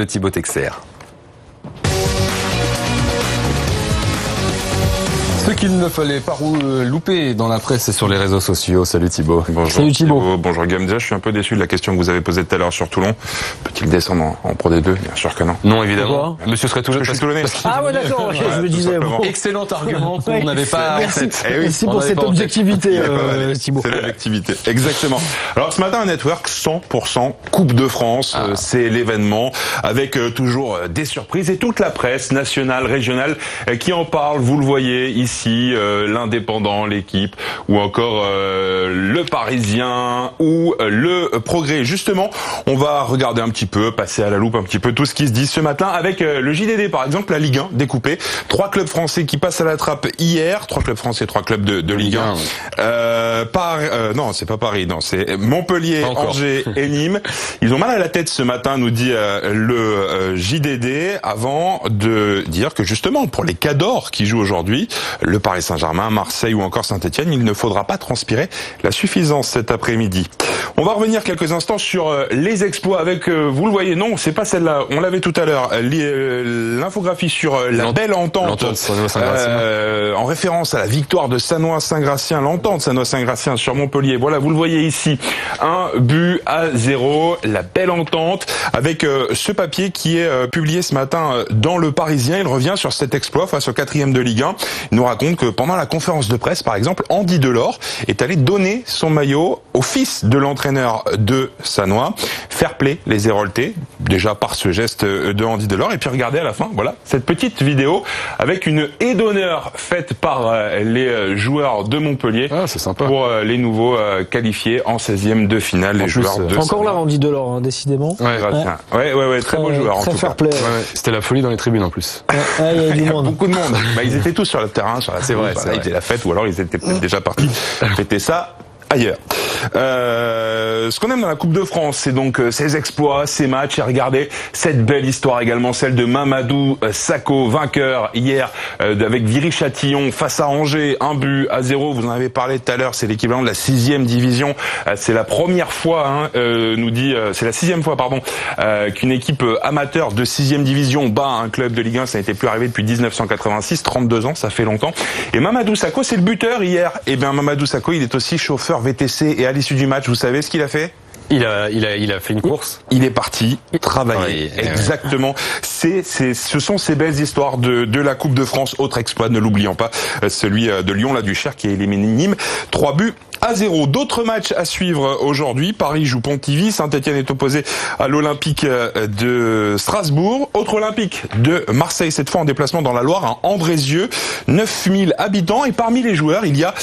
de Thibaut Texer. Ce qu'il ne fallait pas louper dans la presse et sur les réseaux sociaux. Salut Thibaut. Bonjour. Salut Thibaut. Bonjour Guillaume. Déjà, je suis un peu déçu de la question que vous avez posée tout à l'heure sur Toulon. Peut-il descendre en Pro D2? Bien sûr que non. Non, évidemment. Monsieur serait toujours Je suis toulonnais. Ah ouais, d'accord, je me disais. Bon. Excellent argument qu'on n'avait pas. Merci, oui, merci pour cette objectivité, Thibaut. C'est l'objectivité. Exactement. Alors ce matin, un network 100% Coupe de France. C'est l'événement avec toujours des surprises et toute la presse nationale, régionale qui en parle. Vous le voyez ici, l'Indépendant, l'équipe ou encore le Parisien ou le Progrès. Justement, on va regarder un petit peu, passer à la loupe un petit peu tout ce qui se dit ce matin avec le JDD par exemple, la Ligue 1 découpée. 3 clubs français qui passent à la trappe hier. 3 clubs français, 3 clubs de Ligue 1. Non, c'est pas Paris, non, c'est Montpellier, Angers et Nîmes. Ils ont mal à la tête ce matin, nous dit le JDD, avant de dire que justement, pour les Cadors qui jouent aujourd'hui, le Paris Saint-Germain, Marseille ou encore Saint-Etienne, il ne faudra pas transpirer la suffisance cet après-midi. On va revenir quelques instants sur les exploits avec, vous le voyez, non, c'est pas celle-là, on l'avait tout à l'heure, l'infographie sur la belle entente, en référence à la victoire de Sannois-Saint-Gratien, l'entente Sannois-Saint-Gratien sur Montpellier. Voilà, vous le voyez ici, 1-0, la belle entente, avec ce papier qui est publié ce matin dans Le Parisien. Il revient sur cet exploit face au 4e de Ligue 1. Il nous raconte que pendant la conférence de presse, par exemple, Andy Delors est allé donner son maillot au fils de l'entraîneur de Sannois. Fair play, les Héroltais, déjà par ce geste de Andy Delors. Et puis regardez à la fin, voilà, cette petite vidéo avec une haie d'honneur faite par les joueurs de Montpellier. Ah, c'est sympa. Pour les nouveaux qualifiés en 16e de finale, les joueurs de Encore Sannois. là, Andy Delors, hein, décidément. Ouais, très beau joueur en très tout fair cas. play. C'était la folie dans les tribunes en plus. Il y avait du monde. Beaucoup de monde. Ils étaient tous sur le terrain, sur la C'est vrai, pelouse. c'est vrai. C'était la fête, ou alors ils étaient peut-être déjà partis fêter ça ailleurs. Ce qu'on aime dans la Coupe de France, c'est donc ces exploits, ces matchs, et regardez cette belle histoire également, celle de Mamadou Sakho, vainqueur hier avec Viry-Châtillon face à Angers, 1-0. Vous en avez parlé tout à l'heure, c'est l'équivalent de la 6e division. C'est la première fois, nous dit, c'est la 6e fois, pardon, qu'une équipe amateur de 6e division bat un club de Ligue 1. Ça n'était plus arrivé depuis 1986, 32 ans, ça fait longtemps. Et Mamadou Sakho, c'est le buteur hier. Et bien Mamadou Sakho, il est aussi chauffeur VTC, et à l'issue du match, vous savez ce qu'il a fait? Il a fait une course. Il est parti travailler. Exactement. Ce sont ces belles histoires de la Coupe de France. Autre exploit, ne l'oublions pas, celui de Lyon-la-Duchère qui a éliminé Nîmes. 3-0. D'autres matchs à suivre aujourd'hui. Paris joue Pontivy. Saint-Etienne est opposé à l'Olympique de Strasbourg. Autre Olympique de Marseille, cette fois en déplacement dans la Loire, à Andrézieux. 9000 habitants. Et parmi les joueurs, il y a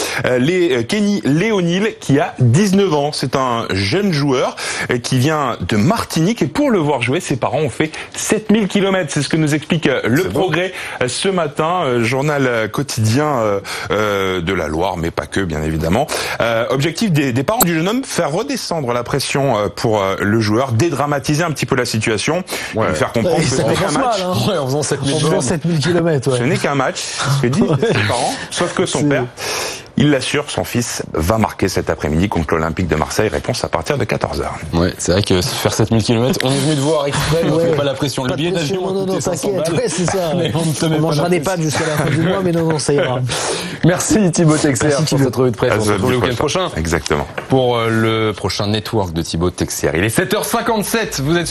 Kenny Léonil qui a 19 ans. C'est un jeune joueur qui vient de Martinique. Et pour le voir jouer, ses parents ont fait 7000 km. C'est ce que nous explique le Progrès ce matin. Journal quotidien de la Loire, mais pas que, bien évidemment. Objectif des parents du jeune homme, faire redescendre la pression pour le joueur, dédramatiser un petit peu la situation, lui faire comprendre que ce n'est qu'un match. En faisant 7000 km, ouais. Ce n'est qu'un match, c'est ce que disent ses parents, sauf que son père, il l'assure, son fils va marquer cet après-midi contre l'Olympique de Marseille. Réponse à partir de 14h. Ouais, c'est vrai que faire 7000 km, on est venu te voir exprès, on fait pas la pression. Le billet d'avion, non, t'inquiète, ouais, c'est ça. On mangera des pâtes jusqu'à la fin du mois, mais non, ça ira. Merci Thibaut Texer pour cette revue de presse. On se retrouve le week-end prochain. Exactement. Pour le prochain network de Thibaut Texer. Il est 7h57, vous êtes